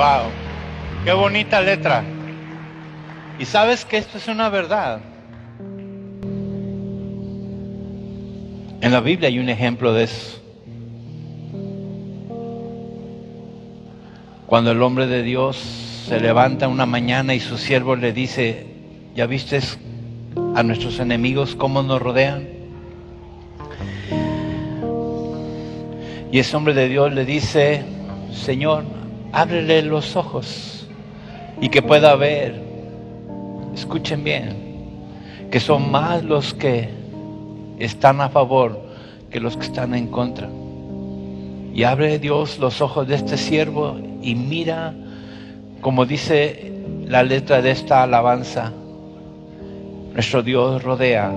Wow, qué bonita letra. Y sabes que esto es una verdad. En la Biblia hay un ejemplo de eso. Cuando el hombre de Dios se levanta una mañana y su siervo le dice: ¿ya viste a nuestros enemigos cómo nos rodean? Y ese hombre de Dios le dice: Señor, ábrele los ojos y que pueda ver. Escuchen bien, que son más los que están a favor que los que están en contra. Y abre Dios los ojos de este siervo y mira, como dice la letra de esta alabanza, nuestro Dios rodea.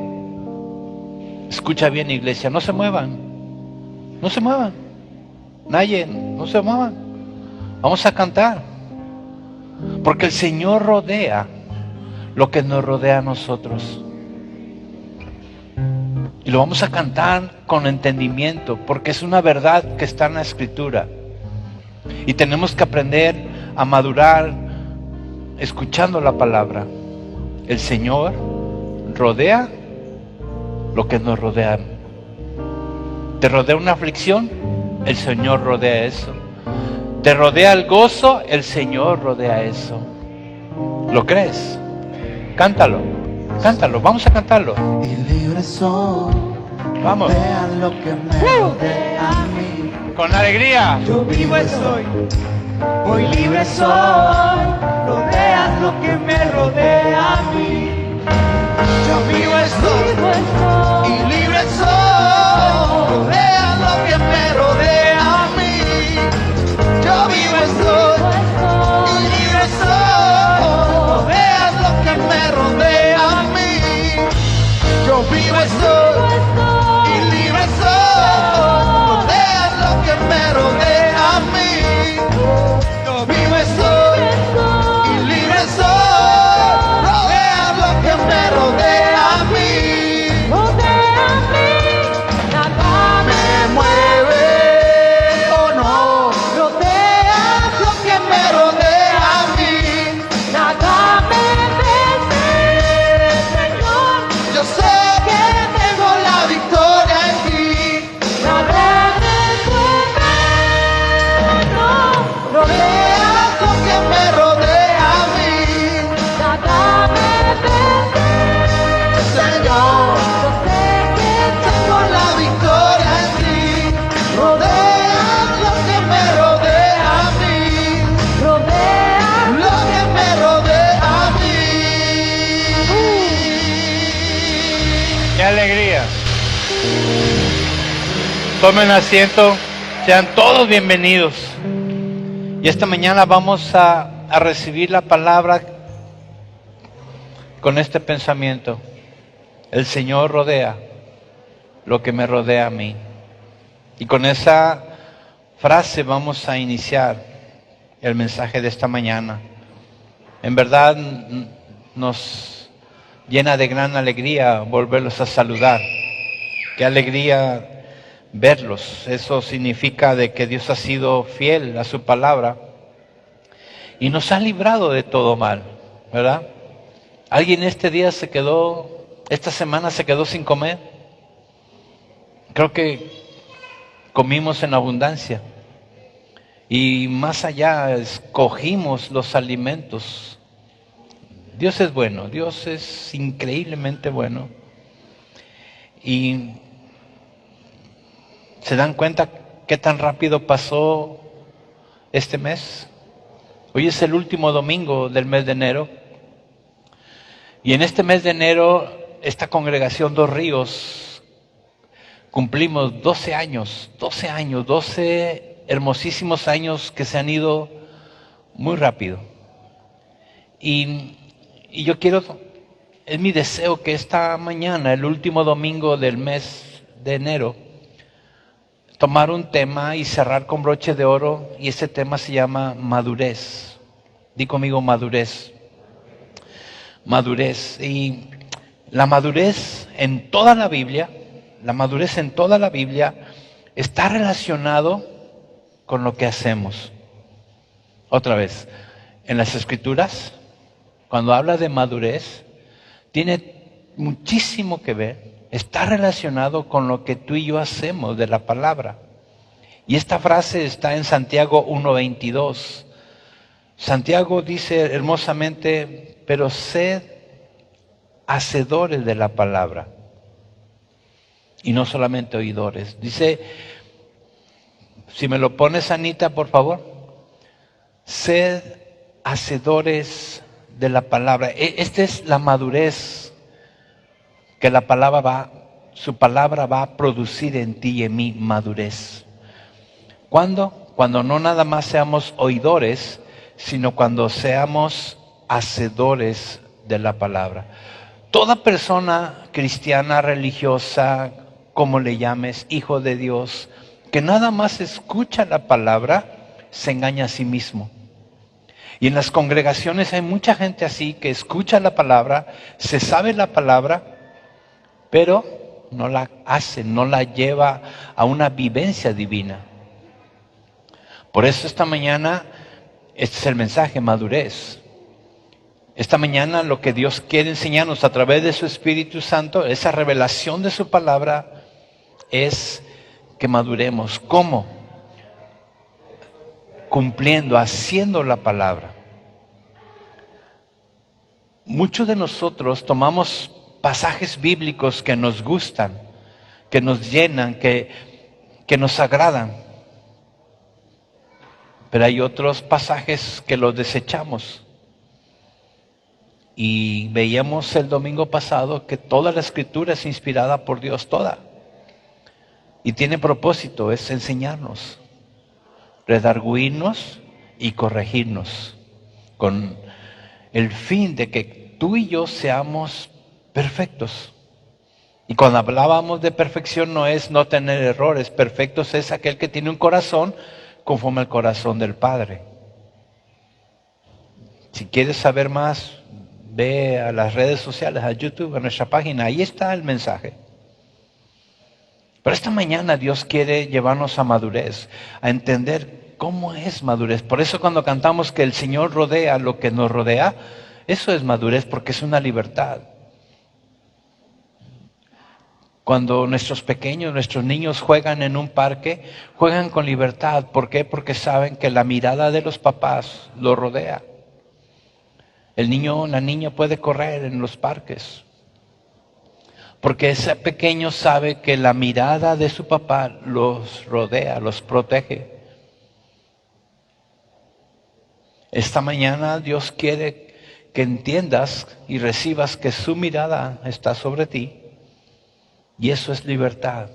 Escucha bien, iglesia, no se muevan, no se muevan, nadie, no se muevan. Vamos a cantar, porque el Señor rodea lo que nos rodea a nosotros. Y lo vamos a cantar con entendimiento, porque es una verdad que está en la Escritura. Y tenemos que aprender a madurar escuchando la palabra. El Señor rodea lo que nos rodea. ¿Te rodea una aflicción? El Señor rodea eso. ¿Te rodea el gozo? El Señor rodea eso. ¿Lo crees? Cántalo, cántalo, vamos a cantarlo. Y libre soy. Vamos. Vean lo que me rodea a mí. Con alegría. Yo vivo estoy, hoy libre soy. Rodeas lo que me rodea a mí. Yo vivo estoy, y libre soy. Rodeas lo que me rodea a mí. Yo vivo estoy, y libre soy. Rodeas lo que me rodea a mí. Yo vivo estoy, y libre soy. Rodeas lo que me rodea a mí. Yo vivo estoy, y libre soy. Rodeas lo que me rodea a mí. Nada me mueve, oh no. Rodeas lo que me rodea a mí. Nada me vence, Señor. Yo sé que tengo la victoria en ti. Nada me mueve, no. Rodeas lo que me rodea a mí. Nada me vence, Señor. Yo sé que tengo la victoria en ti. Rodeas lo que me rodea a mí. Rodeas lo que me rodea a mí. ¡Qué alegría! Tomen asiento, sean todos bienvenidos. Y esta mañana vamos a recibir la palabra con este pensamiento: el Señor rodea lo que me rodea a mí. Y con esa frase vamos a iniciar el mensaje de esta mañana. En verdad nos llena de gran alegría volverlos a saludar. Qué alegría verlos. Eso significa de que Dios ha sido fiel a su palabra y nos ha librado de todo mal, ¿verdad? ¿Alguien esta semana se quedó sin comer? Creo que comimos en abundancia. Y más allá, escogimos los alimentos. Dios es bueno, Dios es increíblemente bueno. Y ¿se dan cuenta qué tan rápido pasó este mes? Hoy es el último domingo del mes de enero. Y en este mes de enero, esta congregación Dos Ríos, cumplimos 12 años, 12 hermosísimos años que se han ido muy rápido. Y yo es mi deseo que esta mañana, el último domingo del mes de enero, tomar un tema y cerrar con broche de oro, y ese tema se llama madurez. Di conmigo madurez. Madurez. Y la madurez en toda la Biblia, está relacionado con lo que hacemos. Otra vez, en las Escrituras, cuando habla de madurez, tiene muchísimo que ver, está relacionado con lo que tú y yo hacemos de la palabra. Y esta frase está en Santiago 1:22. Santiago dice hermosamente, pero sed hacedores de la palabra y no solamente oidores. Dice, si me lo pones, Anita, por favor, sed hacedores de la palabra. Esta es la madurez que su palabra va a producir en ti y en mí, madurez. ¿Cuándo? Cuando no nada más seamos oidores, sino cuando seamos hacedores de la palabra. Toda persona cristiana, religiosa, como le llames, hijo de Dios, que nada más escucha la palabra, se engaña a sí mismo. Y en las congregaciones hay mucha gente así que escucha la palabra, se sabe la palabra, pero no la hace, no la lleva a una vivencia divina. Por eso esta mañana, este es el mensaje, madurez. Esta mañana lo que Dios quiere enseñarnos a través de su Espíritu Santo, esa revelación de su palabra, es que maduremos. ¿Cómo? Cumpliendo, haciendo la palabra. Muchos de nosotros tomamos pasajes bíblicos que nos gustan, que nos llenan, que nos agradan. Pero hay otros pasajes que los desechamos. Y veíamos el domingo pasado que toda la Escritura es inspirada por Dios, toda. Y tiene propósito, es enseñarnos, redarguirnos y corregirnos, con el fin de que tú y yo seamos perfectos. Y cuando hablábamos de perfección no es no tener errores, perfectos es aquel que tiene un corazón conforme al corazón del Padre. Si quieres saber más, ve a las redes sociales, a YouTube, a nuestra página, ahí está el mensaje. Pero esta mañana Dios quiere llevarnos a madurez, a entender cómo es madurez. Por eso cuando cantamos que el Señor rodea lo que nos rodea, eso es madurez porque es una libertad. Cuando nuestros pequeños, nuestros niños juegan en un parque, juegan con libertad. ¿Por qué? Porque saben que la mirada de los papás los rodea. El niño o la niña puede correr en los parques. Porque ese pequeño sabe que la mirada de su papá los rodea, los protege. Esta mañana Dios quiere que entiendas y recibas que su mirada está sobre ti. Y eso es libertad.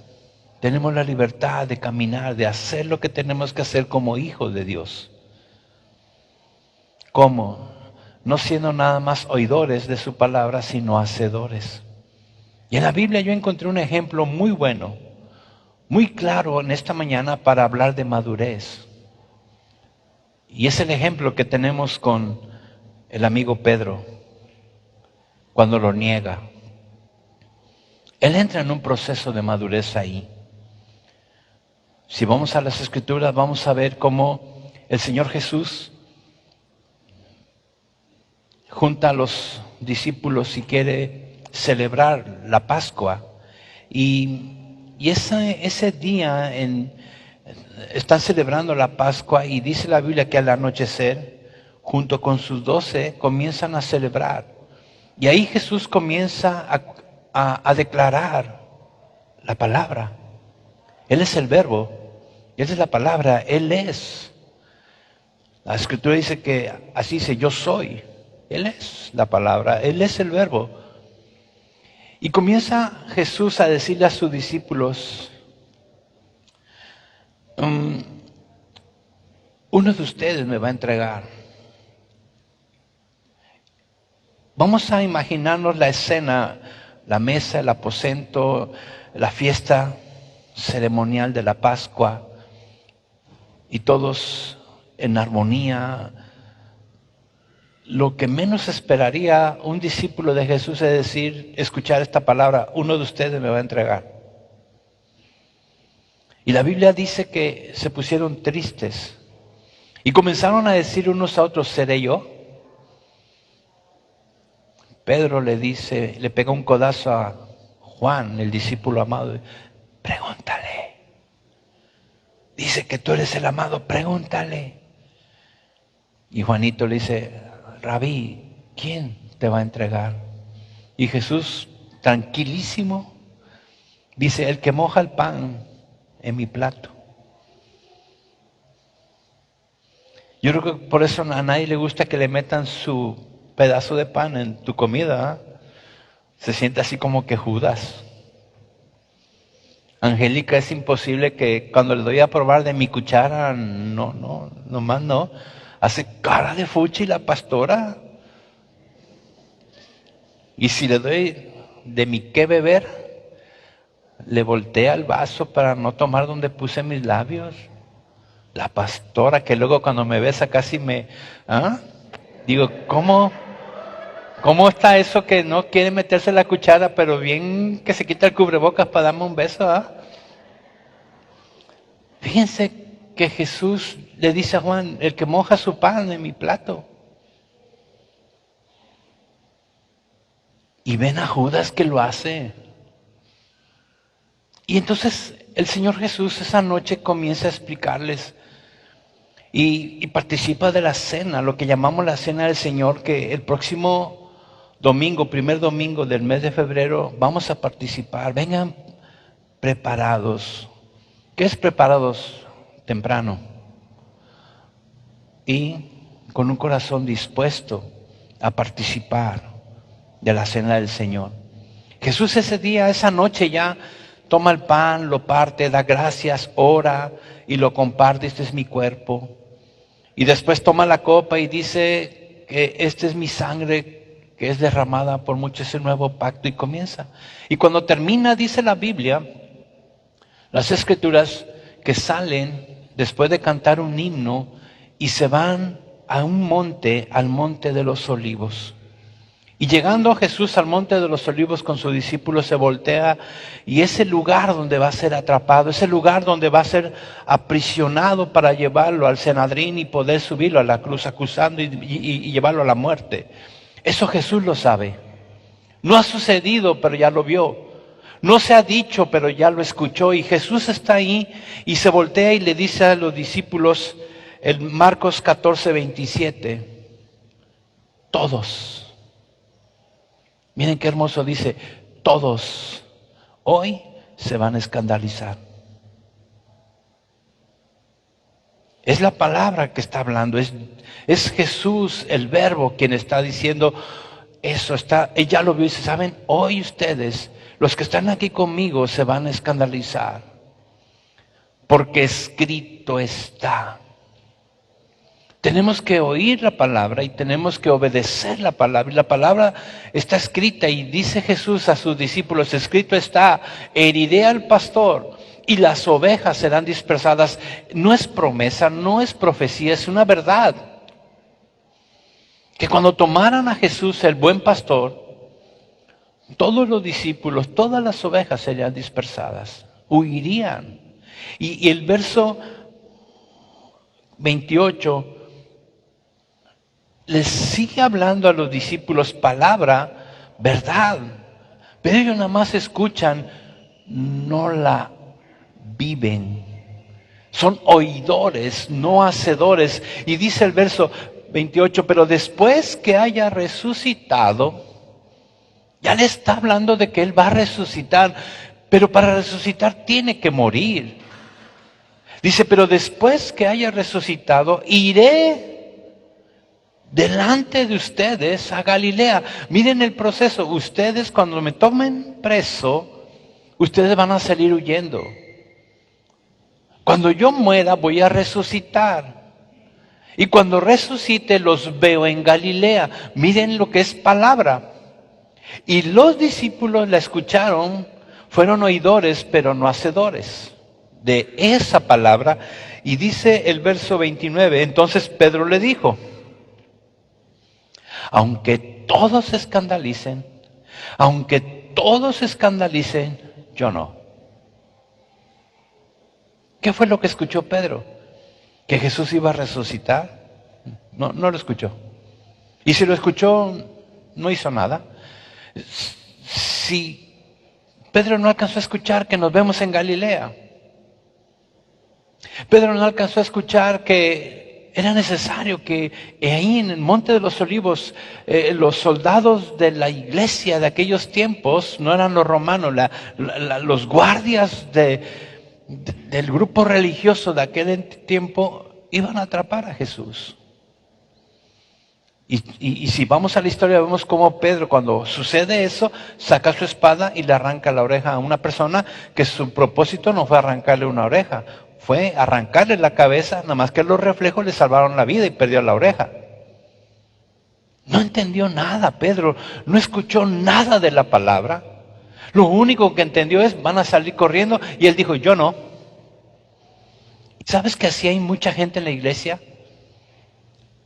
Tenemos la libertad de caminar, de hacer lo que tenemos que hacer como hijos de Dios. ¿Cómo? No siendo nada más oidores de su palabra, sino hacedores. Y en la Biblia yo encontré un ejemplo muy bueno, muy claro en esta mañana para hablar de madurez. Y es el ejemplo que tenemos con el amigo Pedro, cuando lo niega. Él entra en un proceso de madurez ahí. Si vamos a las Escrituras, vamos a ver cómo el Señor Jesús junta a los discípulos y quiere celebrar la Pascua. Y ese día están celebrando la Pascua y dice la Biblia que al anochecer, junto con sus 12, comienzan a celebrar. Y ahí Jesús comienza a declarar la palabra. Él es el verbo, Él es la palabra, Él es. La Escritura dice que así dice, yo soy. Él es la palabra, Él es el verbo. Y comienza Jesús a decirle a sus discípulos, uno de ustedes me va a entregar. Vamos a imaginarnos la escena, la mesa, el aposento, la fiesta ceremonial de la Pascua y todos en armonía. Lo que menos esperaría un discípulo de Jesús es escuchar esta palabra, uno de ustedes me va a entregar. Y la Biblia dice que se pusieron tristes. Y comenzaron a decir unos a otros, ¿seré yo? Pedro le dice, le pega un codazo a Juan, el discípulo amado. Pregúntale. Dice que tú eres el amado, pregúntale. Y Juanito le dice, Rabí, ¿quién te va a entregar? Y Jesús, tranquilísimo, dice, el que moja el pan en mi plato. Yo creo que por eso a nadie le gusta que le metan su pedazo de pan en tu comida. Se siente así como que Judas. Angélica, es imposible que cuando le doy a probar de mi cuchara, nomás no. Hace cara de fuchi la pastora. Y si le doy de mi qué beber, le voltea el vaso para no tomar donde puse mis labios. La pastora que luego cuando me besa casi me... Digo, ¿cómo está eso que no quiere meterse la cuchara, pero bien que se quita el cubrebocas para darme un beso? Fíjense que Jesús le dice a Juan, el que moja su pan en mi plato. Y ven a Judas que lo hace. Y entonces el Señor Jesús esa noche comienza a explicarles y participa de la cena, lo que llamamos la cena del Señor, que el próximo domingo, primer domingo del mes de febrero, vamos a participar. Vengan preparados. ¿Qué es preparados? Temprano. Y con un corazón dispuesto a participar de la cena del Señor. Jesús ese día, esa noche ya toma el pan, lo parte, da gracias, ora y lo comparte. Este es mi cuerpo. Y después toma la copa y dice que esta es mi sangre que es derramada por muchos, el nuevo pacto, y comienza. Y cuando termina, dice la Biblia, las Escrituras, que salen después de cantar un himno y se van a un monte, al monte de los Olivos. Y llegando Jesús al monte de los Olivos con sus discípulos, se voltea y ese lugar donde va a ser atrapado, ese lugar donde va a ser aprisionado para llevarlo al Sanedrín y poder subirlo a la cruz acusando y llevarlo a la muerte. Eso Jesús lo sabe. No ha sucedido, pero ya lo vio. No se ha dicho, pero ya lo escuchó. Y Jesús está ahí y se voltea y le dice a los discípulos, en Marcos 14:27, todos. Miren qué hermoso dice, todos hoy se van a escandalizar. Es la palabra que está hablando, es Jesús, el verbo, quien está diciendo eso. Ella lo vio y dice, ¿saben? Hoy ustedes, los que están aquí conmigo, se van a escandalizar. Porque escrito está. Tenemos que oír la palabra y tenemos que obedecer la palabra. Y la palabra está escrita y dice Jesús a sus discípulos, escrito está, heriré al pastor y las ovejas serán dispersadas. No es promesa, no es profecía, es una verdad. Que cuando tomaran a Jesús, el buen pastor, todos los discípulos, todas las ovejas serían dispersadas, huirían. Y el verso 28 les sigue hablando a los discípulos palabra, verdad, pero ellos nada más escuchan, no la viven. Son oidores, no hacedores. Y dice el verso 28, pero después que haya resucitado, ya le está hablando de que Él va a resucitar, pero para resucitar tiene que morir. Dice, pero después que haya resucitado, iré delante de ustedes a Galilea. Miren el proceso. Ustedes cuando me tomen preso, ustedes van a salir huyendo. Cuando yo muera voy a resucitar. Y cuando resucite los veo en Galilea. Miren lo que es palabra. Y los discípulos la escucharon, fueron oidores pero no hacedores de esa palabra. Y dice el verso 29, entonces Pedro le dijo, aunque todos se escandalicen, yo no. ¿Qué fue lo que escuchó Pedro? que Jesús iba a resucitar? No, no lo escuchó. Y si lo escuchó, no hizo nada. Si Pedro no alcanzó a escuchar que nos vemos en Galilea, Pedro no alcanzó a escuchar que era necesario que ahí en el Monte de los Olivos los soldados de la iglesia de aquellos tiempos, no eran los romanos, los guardias del grupo religioso de aquel tiempo iban a atrapar a Jesús. Y si vamos a la historia, vemos cómo Pedro, cuando sucede eso, saca su espada y le arranca la oreja a una persona que su propósito no fue arrancarle una oreja, fue arrancarle la cabeza, nada más que los reflejos le salvaron la vida y perdió la oreja. No entendió nada Pedro, no escuchó nada de la palabra. Lo único que entendió es, van a salir corriendo, y él dijo, yo no. ¿Sabes que así hay mucha gente en la iglesia?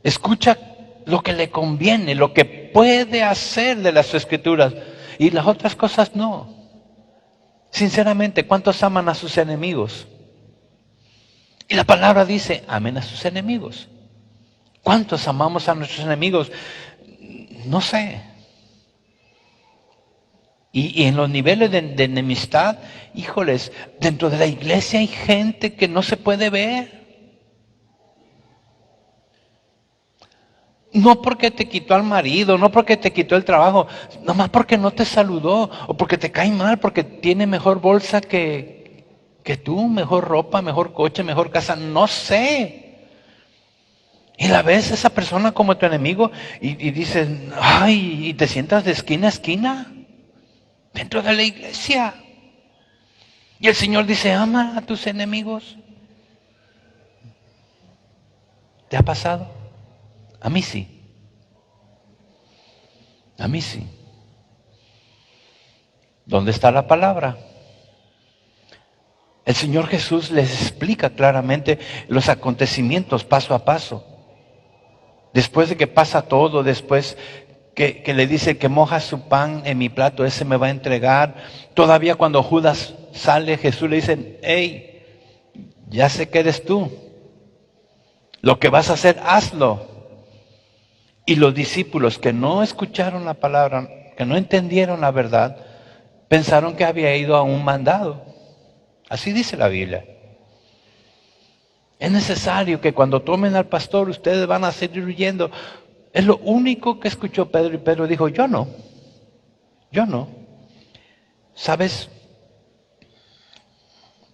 Escucha lo que le conviene, lo que puede hacer de las Escrituras, y las otras cosas no. Sinceramente, ¿cuántos aman a sus enemigos? Y la palabra dice, amen a sus enemigos. ¿Cuántos amamos a nuestros enemigos? No sé. Y en los niveles de enemistad, híjoles, dentro de la iglesia hay gente que no se puede ver. No porque te quitó al marido, no porque te quitó el trabajo, nomás porque no te saludó, o porque te cae mal, porque tiene mejor bolsa que tú, mejor ropa, mejor coche, mejor casa, no sé. Y la ves esa persona como tu enemigo y dices, ay, y te sientas de esquina a esquina dentro de la iglesia. Y el Señor dice, ama a tus enemigos. ¿Te ha pasado? A mí sí. A mí sí. ¿Dónde está la palabra? El Señor Jesús les explica claramente los acontecimientos paso a paso. Después de que pasa todo, después que le dice que moja su pan en mi plato, ese me va a entregar. Todavía cuando Judas sale, Jesús le dice, hey, ya sé que eres tú. Lo que vas a hacer, hazlo. Y los discípulos que no escucharon la palabra, que no entendieron la verdad, pensaron que había ido a un mandado. Así dice la Biblia. Es necesario que cuando tomen al pastor, ustedes van a seguir huyendo. Es lo único que escuchó Pedro, y Pedro dijo, yo no. ¿Sabes?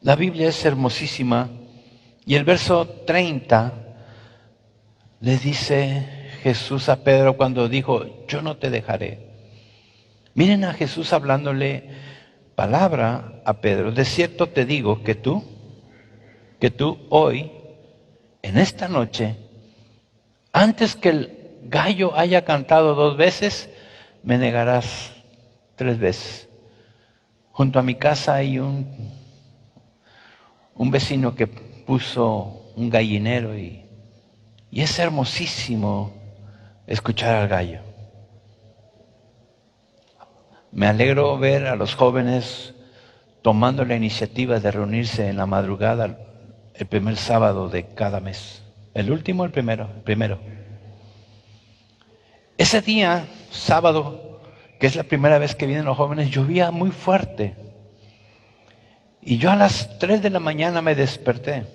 La Biblia es hermosísima, y el verso 30 le dice Jesús a Pedro cuando dijo, yo no te dejaré. Miren a Jesús hablándole palabra a Pedro. De cierto te digo que tú hoy, en esta noche, antes que el gallo haya cantado 2 veces, me negarás 3 veces. Junto a mi casa hay un vecino que puso un gallinero y es hermosísimo escuchar al gallo. Me alegro ver a los jóvenes tomando la iniciativa de reunirse en la madrugada el primer sábado de cada mes. ¿El último o el primero? El primero. Ese día, sábado, que es la primera vez que vienen los jóvenes, llovía muy fuerte. Y yo a las 3 de la mañana me desperté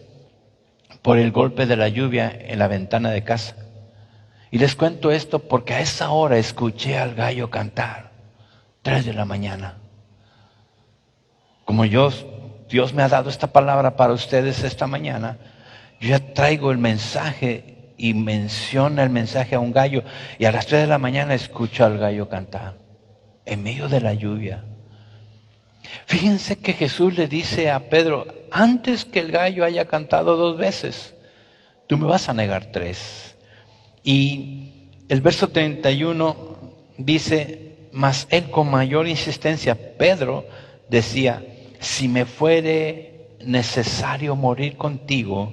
por el golpe de la lluvia en la ventana de casa. Y les cuento esto porque a esa hora escuché al gallo cantar. 3 de la mañana. Como Dios me ha dado esta palabra para ustedes esta mañana, yo ya traigo el mensaje y menciona el mensaje a un gallo, y a las 3 de la mañana escucho al gallo cantar en medio de la lluvia. Fíjense que Jesús le dice a Pedro, antes que el gallo haya cantado 2 veces, tú me vas a negar 3. Y el verso 31 dice, mas él con mayor insistencia, Pedro decía, si me fuere necesario morir contigo,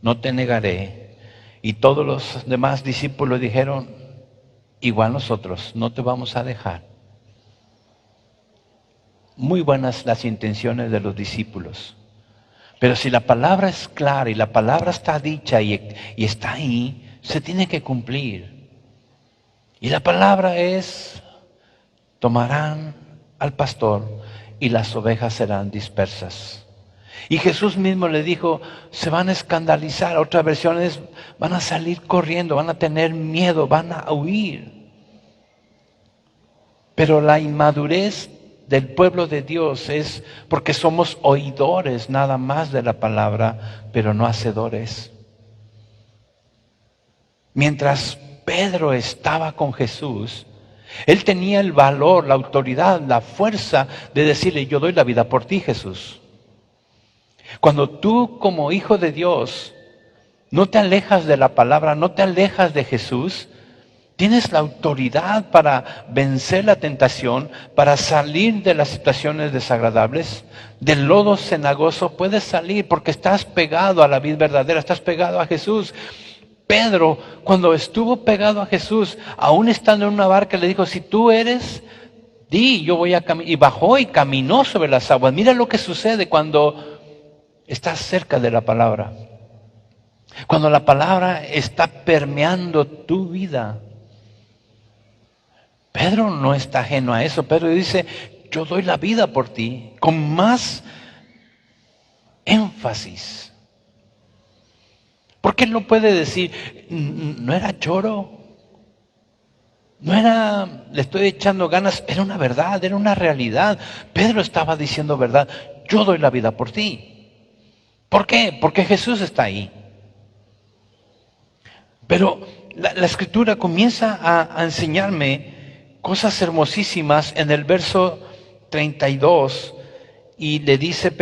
no te negaré. Y todos los demás discípulos dijeron, igual nosotros, no te vamos a dejar. Muy buenas las intenciones de los discípulos, Pero si la palabra es clara y la palabra está dicha y está ahí, se tiene que cumplir. Y la palabra es, tomarán al pastor y las ovejas serán dispersas. Y Jesús mismo le dijo, se van a escandalizar. Otras versiones, van a salir corriendo, van a tener miedo, van a huir. Pero la inmadurez del pueblo de Dios es porque somos oidores nada más de la palabra, pero no hacedores. Mientras Pedro estaba con Jesús, él tenía el valor, la autoridad, la fuerza de decirle, yo doy la vida por ti, Jesús. Cuando tú como hijo de Dios no te alejas de la palabra, no te alejas de Jesús, tienes la autoridad para vencer la tentación, para salir de las situaciones desagradables. Del lodo cenagoso puedes salir porque estás pegado a la vid verdadera, estás pegado a Jesús. Pedro, cuando estuvo pegado a Jesús, aún estando en una barca, le dijo, si tú eres, di, yo voy a caminar. Y bajó y caminó sobre las aguas. Mira lo que sucede cuando estás cerca de la palabra. Cuando la palabra está permeando tu vida. Pedro no está ajeno a eso. Pedro dice, yo doy la vida por ti, con más énfasis. Porque él no puede decir, no era choro, no era, le estoy echando ganas, era una verdad, era una realidad. Pedro estaba diciendo verdad, yo doy la vida por ti. ¿Por qué? Porque Jesús está ahí. Pero la Escritura comienza a enseñarme cosas hermosísimas en el verso 32 y le dice,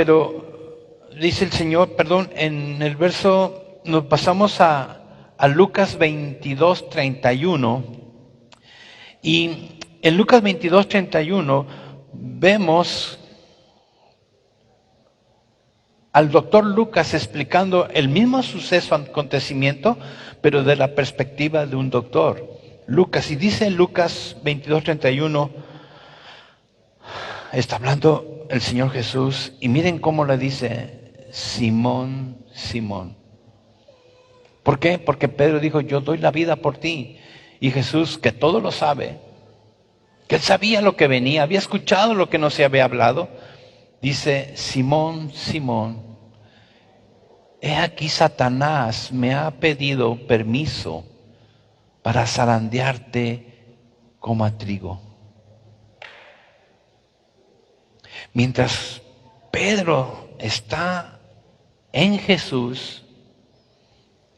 dice el Señor, en el verso, nos pasamos a Lucas 22, 31 y en Lucas 22, 31 vemos al doctor Lucas explicando el mismo suceso, acontecimiento, pero de la perspectiva de un doctor. Lucas, y dice en Lucas 22:31, está hablando el Señor Jesús, y miren cómo le dice, Simón, Simón. ¿Por qué? Porque Pedro dijo, yo doy la vida por ti. Y Jesús, que todo lo sabe, que él sabía lo que venía, había escuchado lo que no se había hablado, dice, Simón, Simón, he aquí Satanás me ha pedido permiso para zarandearte como a trigo. Mientras Pedro está en Jesús,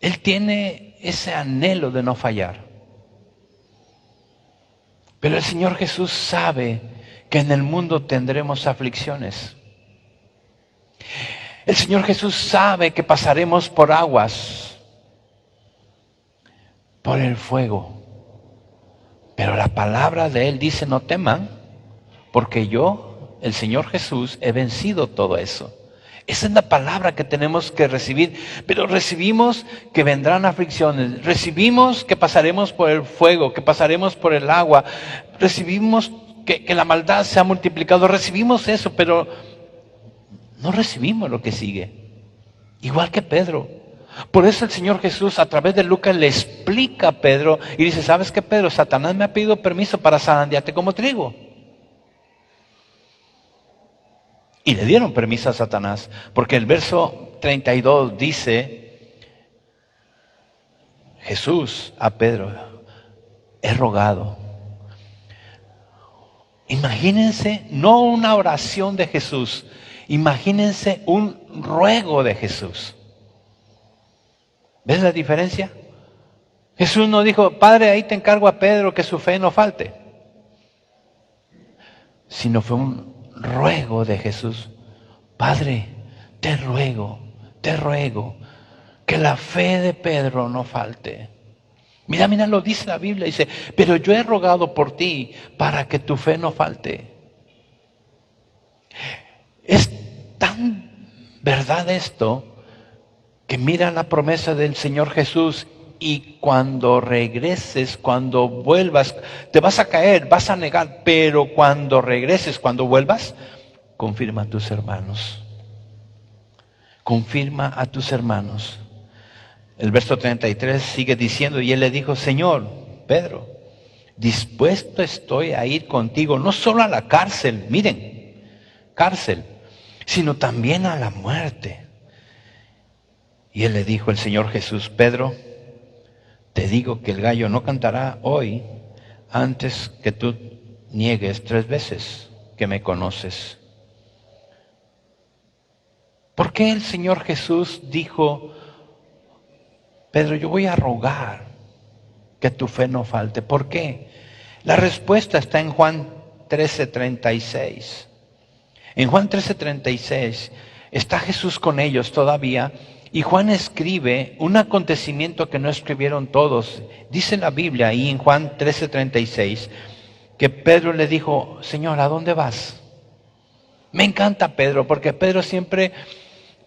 él tiene ese anhelo de no fallar. Pero el Señor Jesús sabe que en el mundo tendremos aflicciones. El Señor Jesús sabe que pasaremos por aguas, por el fuego. Pero la palabra de Él dice, no teman, porque yo, el Señor Jesús, he vencido todo eso. Esa es la palabra que tenemos que recibir. Pero recibimos que vendrán aflicciones, recibimos que pasaremos por el fuego, que pasaremos por el agua, recibimos que la maldad se ha multiplicado, recibimos eso, pero no recibimos lo que sigue. Igual que Pedro. Por eso el Señor Jesús a través de Lucas le explica a Pedro y dice, ¿sabes qué, Pedro? Satanás me ha pedido permiso para zarandearte como trigo. Y le dieron permiso a Satanás, porque el verso 32 dice, Jesús a Pedro, he rogado. Imagínense, no una oración de Jesús, imagínense un ruego de Jesús. ¿Ves la diferencia? Jesús no dijo, Padre, ahí te encargo a Pedro que su fe no falte. Sino fue un ruego de Jesús. Padre, te ruego que la fe de Pedro no falte. Mira, lo dice la Biblia, dice, pero yo he rogado por ti para que tu fe no falte. Es tan verdad esto que mira la promesa del Señor Jesús y cuando regreses, cuando vuelvas, te vas a caer, vas a negar, pero cuando regreses, cuando vuelvas, confirma a tus hermanos. confirma a tus hermanos. El verso 33 sigue diciendo, y él le dijo, Señor, Pedro, dispuesto estoy a ir contigo, no solo a la cárcel, miren, cárcel, sino también a la muerte. Y él le dijo, el Señor Jesús, Pedro, te digo que el gallo no cantará hoy antes que tú niegues 3 veces que me conoces. ¿Por qué el Señor Jesús dijo, Pedro, yo voy a rogar que tu fe no falte? ¿Por qué? La respuesta está en Juan 13:36. En Juan 13:36 está Jesús con ellos todavía y Juan escribe un acontecimiento que no escribieron todos. Dice la Biblia ahí en Juan 13:36 que Pedro le dijo, Señor, ¿a dónde vas? Me encanta Pedro porque Pedro siempre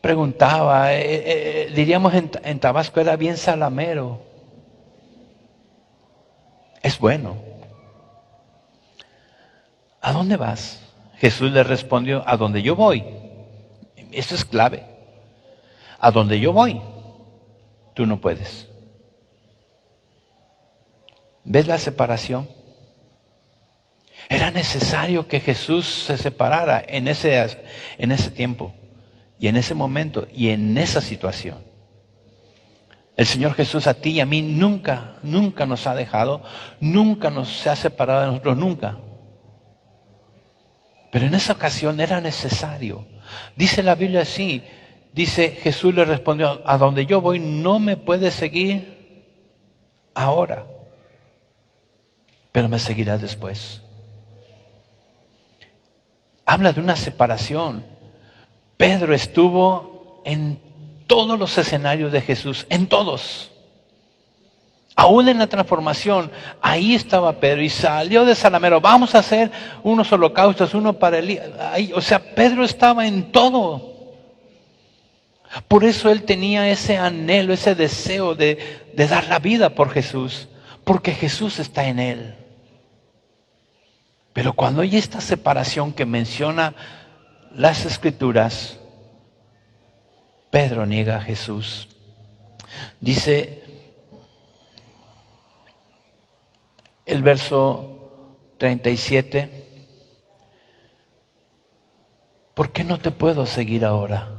preguntaba, diríamos en Tabasco, era bien salamero. Es bueno. ¿A dónde vas? Jesús le respondió, a donde yo voy. Eso es clave. A donde yo voy, tú no puedes. ¿Ves la separación? Era necesario que Jesús se separara en ese tiempo. Y en ese momento y en esa situación. El Señor Jesús a ti y a mí nunca nos ha dejado, nunca se ha separado de nosotros, nunca. Pero en esa ocasión era necesario. Dice la Biblia así, dice Jesús le respondió, a donde yo voy no me puedes seguir ahora, pero me seguirás después. Habla de una separación. Pedro estuvo en todos los escenarios de Jesús, en todos. Aún en la transformación, ahí estaba Pedro y salió de Salamero. Vamos a hacer unos holocaustos, uno para Elías. O sea, Pedro estaba en todo. Por eso él tenía ese anhelo, ese deseo de dar la vida por Jesús, porque Jesús está en él. Pero cuando hay esta separación que menciona las Escrituras, Pedro niega a Jesús. Dice el verso 37, ¿por qué no te puedo seguir ahora?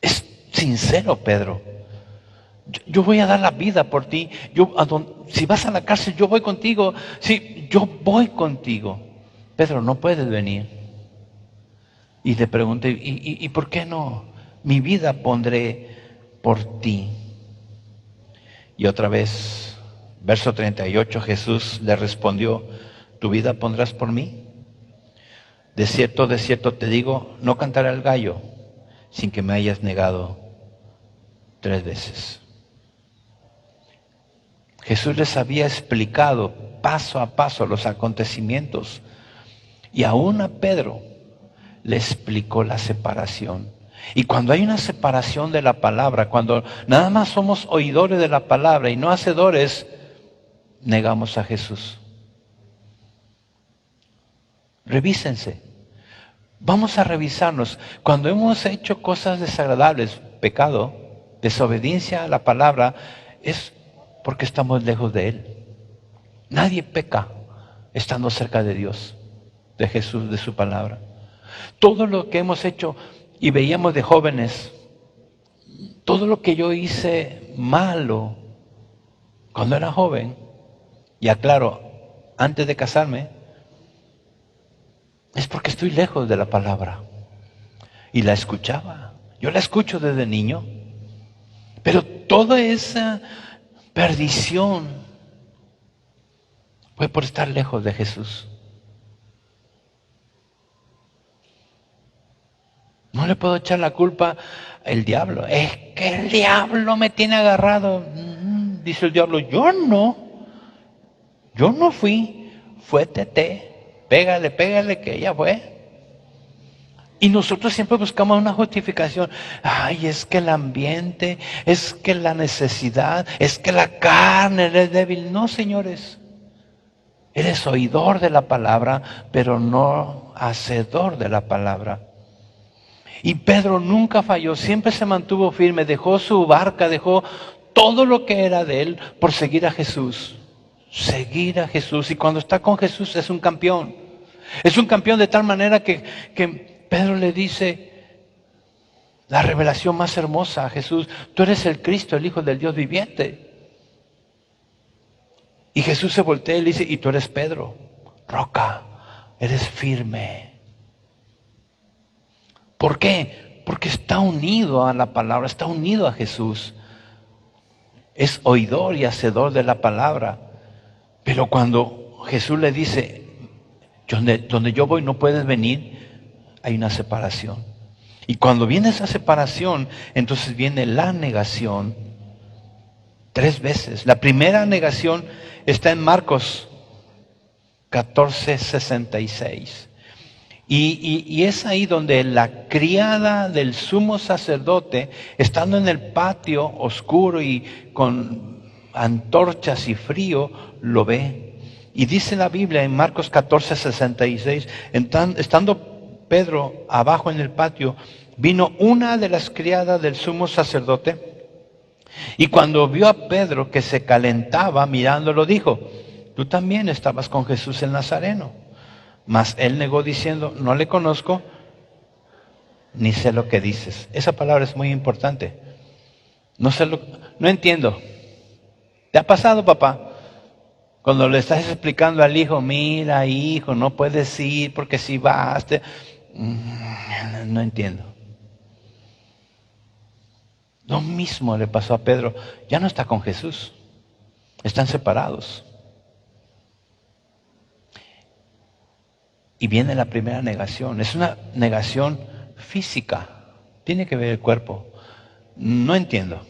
Es sincero, Pedro. Yo voy a dar la vida por ti. Si vas a la cárcel, yo voy contigo. Sí, yo voy contigo. Pedro, no puedes venir. Y le pregunté, ¿y por qué no? Mi vida pondré por ti. Y otra vez, verso 38, Jesús le respondió, ¿tu vida pondrás por mí? De cierto te digo, no cantará el gallo sin que me hayas negado 3 veces. Jesús les había explicado paso a paso los acontecimientos y aún a Pedro le explicó la separación. Y cuando hay una separación de la palabra, cuando nada más somos oidores de la palabra y no hacedores, negamos a Jesús. Revísense. Vamos a revisarnos. Cuando hemos hecho cosas desagradables, pecado, desobediencia a la palabra, es porque estamos lejos de Él. Nadie peca estando cerca de Dios, de Jesús, de su palabra. Todo lo que hemos hecho y veíamos de jóvenes, todo lo que yo hice malo cuando era joven, y aclaro, antes de casarme, es porque estoy lejos de la palabra. Y la escuchaba. Yo la escucho desde niño. Pero toda esa perdición fue por estar lejos de Jesús. No le puedo echar la culpa al diablo. Es que el diablo me tiene agarrado. Dice el diablo, yo no fui, fue Tete. Pégale que ella fue. Y nosotros siempre buscamos una justificación. Ay, es que el ambiente, es que la necesidad, es que la carne es débil. No, señores. Eres oidor de la palabra, pero no hacedor de la palabra. Y Pedro nunca falló, siempre se mantuvo firme, dejó su barca, dejó todo lo que era de él por seguir a Jesús. Seguir a Jesús. Y cuando está con Jesús es un campeón. Es un campeón de tal manera que Pedro le dice la revelación más hermosa a Jesús: tú eres el Cristo, el Hijo del Dios viviente. Y Jesús se voltea y le dice: y tú eres Pedro, roca, eres firme. ¿Por qué? Porque está unido a la palabra, está unido a Jesús. Es oidor y hacedor de la palabra. Pero cuando Jesús le dice: donde yo voy no puedes venir, hay una separación. Y cuando viene esa separación, entonces viene la negación 3 veces. La primera negación está en Marcos 14:66. Y es ahí donde la criada del sumo sacerdote, estando en el patio oscuro y con antorchas y frío, lo ve. Y dice la Biblia en Marcos 14:66, estando Pedro abajo en el patio, vino una de las criadas del sumo sacerdote, y cuando vio a Pedro que se calentaba mirándolo, dijo: tú también estabas con Jesús el Nazareno. Mas él negó diciendo: no le conozco, ni sé lo que dices. Esa palabra es muy importante. No entiendo. ¿Te ha pasado, papá? Cuando le estás explicando al hijo: mira, hijo, no puedes ir porque si vas... No entiendo. Lo mismo le pasó a Pedro. Ya no está con Jesús. Están separados. Y viene la primera negación. Es una negación física. Tiene que ver el cuerpo. No entiendo.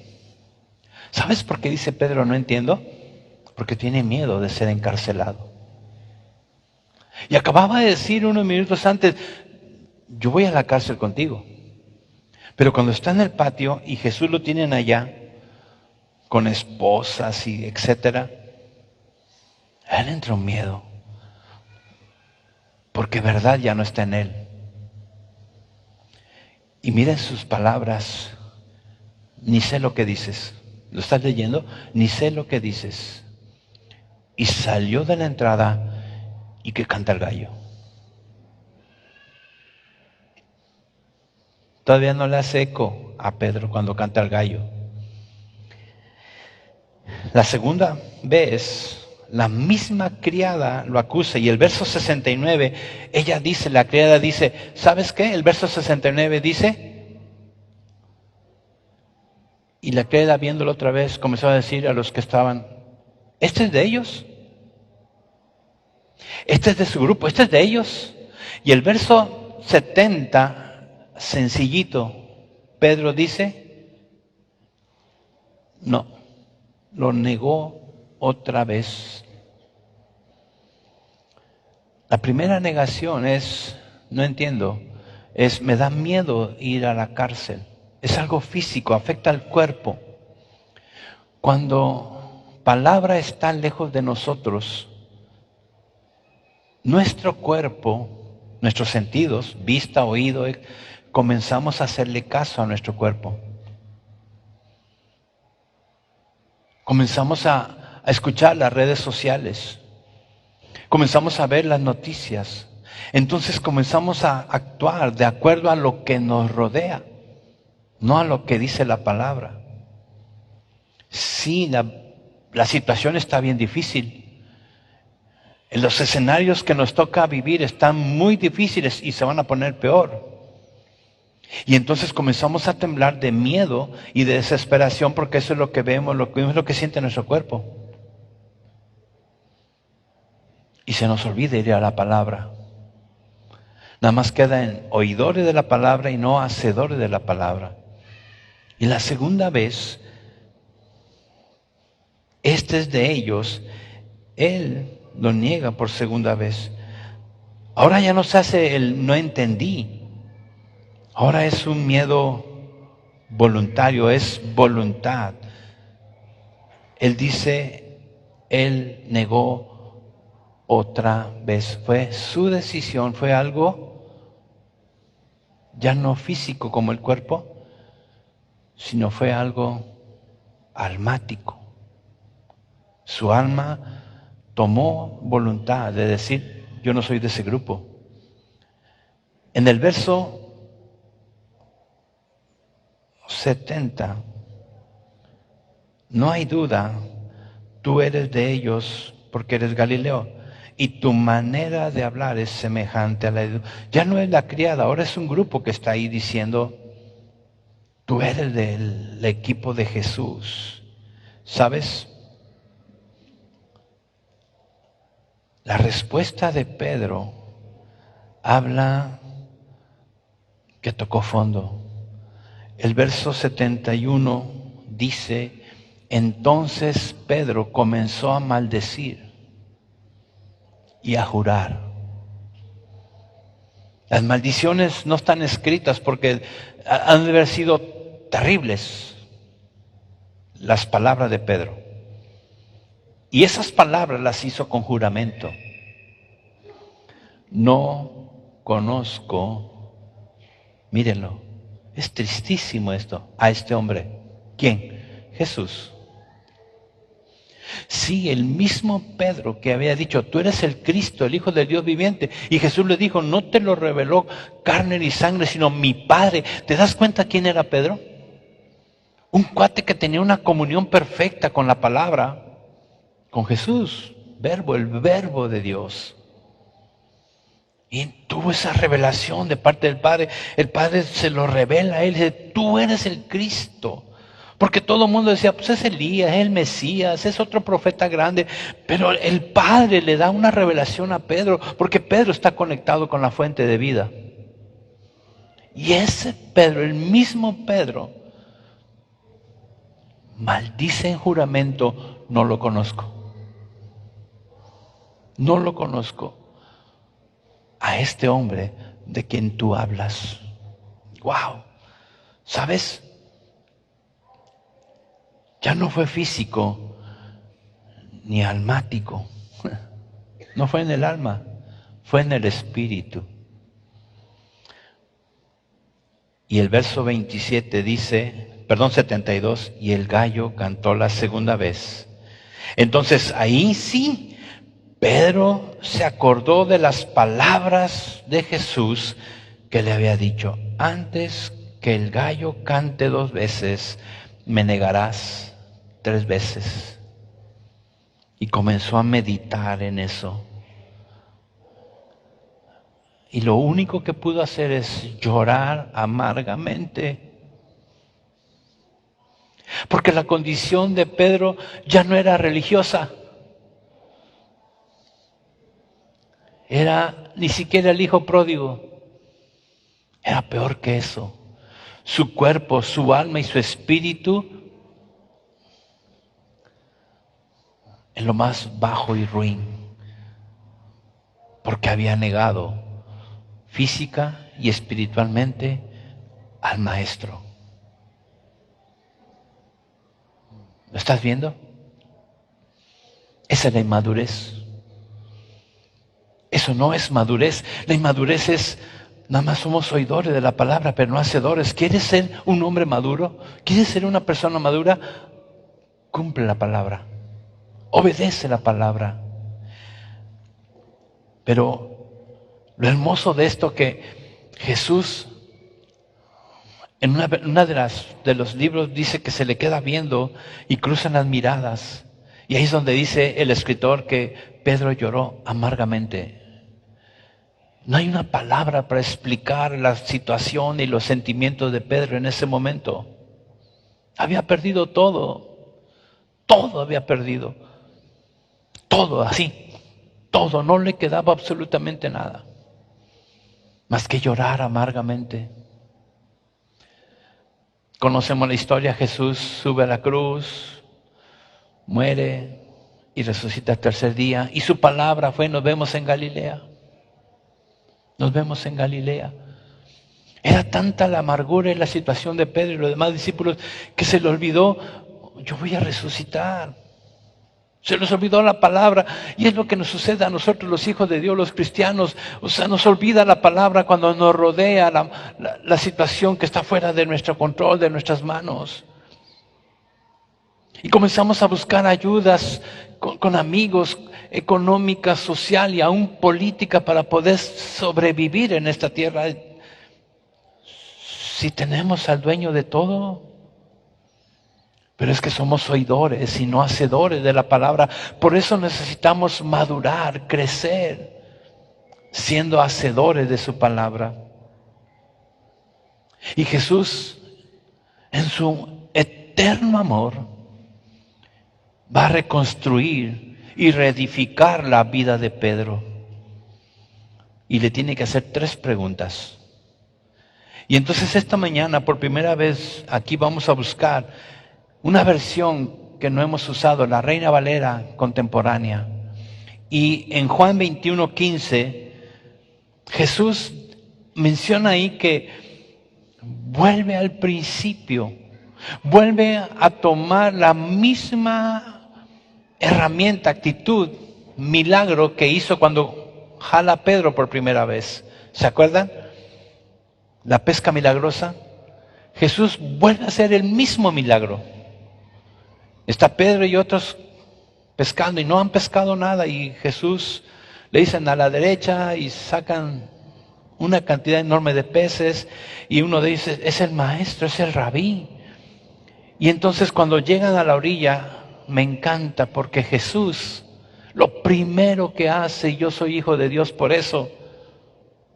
¿Sabes por qué dice Pedro no entiendo? Porque tiene miedo de ser encarcelado. Y acababa de decir unos minutos antes: yo voy a la cárcel contigo. Pero cuando está en el patio y Jesús lo tienen allá, con esposas y etcétera, a él entra un miedo. Porque verdad ya no está en él. Y miren sus palabras: ni sé lo que dices. ¿Lo estás leyendo? Ni sé lo que dices. Y salió de la entrada y que canta el gallo. Todavía no le hace eco a Pedro cuando canta el gallo. La segunda vez, la misma criada lo acusa, y el verso 69, la criada dice, ¿sabes qué? El verso 69 dice, y la criada viéndolo otra vez comenzó a decir a los que estaban: ¿este es de ellos? ¿Este es de su grupo? ¿Este es de ellos? Y el verso 70, sencillito, Pedro dice, no, lo negó otra vez. La primera negación es: no entiendo, es: me da miedo ir a la cárcel. Es algo físico, afecta al cuerpo. Cuando palabra está lejos de nosotros, nuestro cuerpo, nuestros sentidos, vista, oído, comenzamos a hacerle caso a nuestro cuerpo. Comenzamos a escuchar las redes sociales. Comenzamos a ver las noticias. Entonces comenzamos a actuar de acuerdo a lo que nos rodea, no a lo que dice la palabra. Sí, la situación está bien difícil. Los escenarios que nos toca vivir están muy difíciles y se van a poner peor. Y entonces comenzamos a temblar de miedo y de desesperación, porque eso es lo que vemos, lo que siente nuestro cuerpo. Y se nos olvida ir a la palabra. Nada más queda en oidores de la palabra y no hacedores de la palabra. Y la segunda vez, este es de ellos, él lo niega por segunda vez. Ahora ya no se hace el no entendí. Ahora es un miedo voluntario, es voluntad. Él dice, él negó otra vez. Fue su decisión, fue algo ya no físico como el cuerpo, sino fue algo almático. Su alma tomó voluntad de decir, yo no soy de ese grupo. En el verso 70, no hay duda, tú eres de ellos porque eres Galileo, y tu manera de hablar es semejante a la de... Ya no es la criada, ahora es un grupo que está ahí diciendo, tú eres del equipo de Jesús. ¿Sabes? La respuesta de Pedro habla que tocó fondo. El verso 71 dice, entonces Pedro comenzó a maldecir y a jurar. Las maldiciones no están escritas porque han de haber sido terribles las palabras de Pedro. Y esas palabras las hizo con juramento. No conozco, mírenlo, es tristísimo esto, a este hombre. ¿Quién? Jesús. Sí, el mismo Pedro que había dicho, tú eres el Cristo, el Hijo del Dios viviente. Y Jesús le dijo, no te lo reveló carne ni sangre, sino mi Padre. ¿Te das cuenta quién era Pedro? Un cuate que tenía una comunión perfecta con la palabra, con Jesús, el verbo de Dios. Y tuvo esa revelación de parte del Padre. El Padre se lo revela a él, dice, tú eres el Cristo. Porque todo el mundo decía, pues es Elías, es el Mesías, es otro profeta grande. Pero el Padre le da una revelación a Pedro, porque Pedro está conectado con la fuente de vida. Y ese Pedro, el mismo Pedro, maldice en juramento, no lo conozco. No lo conozco a este hombre de quien tú hablas. ¡Wow! ¿Sabes? Ya no fue físico ni almático. No fue en el alma, fue en el espíritu. Y el verso 27 dice, 72, y el gallo cantó la segunda vez. Entonces ahí sí, Pedro se acordó de las palabras de Jesús que le había dicho, antes que el gallo cante 2 veces, me negarás 3 veces. Y comenzó a meditar en eso. Y lo único que pudo hacer es llorar amargamente. Porque la condición de Pedro ya no era religiosa. Era ni siquiera el hijo pródigo. Era peor que eso. Su cuerpo, su alma y su espíritu en lo más bajo y ruin. Porque había negado física y espiritualmente al Maestro. ¿Lo estás viendo? Esa es la inmadurez. Eso no es madurez. La inmadurez es, nada más somos oidores de la palabra, pero no hacedores. ¿Quieres ser un hombre maduro? ¿Quieres ser una persona madura? Cumple la palabra. Obedece la palabra. Pero lo hermoso de esto que Jesús, en una de los libros dice que se le queda viendo y cruzan las miradas. Y ahí es donde dice el escritor que Pedro lloró amargamente. No hay una palabra para explicar la situación y los sentimientos de Pedro en ese momento. Había perdido todo. Todo había perdido. Todo así. Todo. No le quedaba absolutamente nada. Más que llorar amargamente. Conocemos la historia. Jesús sube a la cruz. Muere y resucita al 3er día. Y su palabra fue, nos vemos en Galilea. Nos vemos en Galilea. Era tanta la amargura y la situación de Pedro y los demás discípulos que se le olvidó, yo voy a resucitar. Se nos olvidó la palabra y es lo que nos sucede a nosotros los hijos de Dios, los cristianos. O sea, nos olvida la palabra cuando nos rodea la situación que está fuera de nuestro control, de nuestras manos. Y comenzamos a buscar ayudas con amigos, económica, social y aún política para poder sobrevivir en esta tierra. Si tenemos al dueño de todo. Pero es que somos oidores y no hacedores de la palabra. Por eso necesitamos madurar, crecer, siendo hacedores de su palabra. Y Jesús, en su eterno amor, va a reconstruir y reedificar la vida de Pedro. Y le tiene que hacer 3 preguntas. Y entonces esta mañana, por primera vez, aquí vamos a buscar una versión que no hemos usado, la Reina Valera contemporánea. Y en Juan 21:15, Jesús menciona ahí que vuelve al principio, vuelve a tomar la misma herramienta, actitud, milagro que hizo cuando jala a Pedro por primera vez. ¿Se acuerdan? La pesca milagrosa. Jesús vuelve a hacer el mismo milagro. Está Pedro y otros pescando y no han pescado nada y Jesús le dicen a la derecha y sacan una cantidad enorme de peces y uno dice, es el maestro, es el rabí. Y entonces cuando llegan a la orilla, me encanta porque Jesús lo primero que hace, y yo soy hijo de Dios por eso,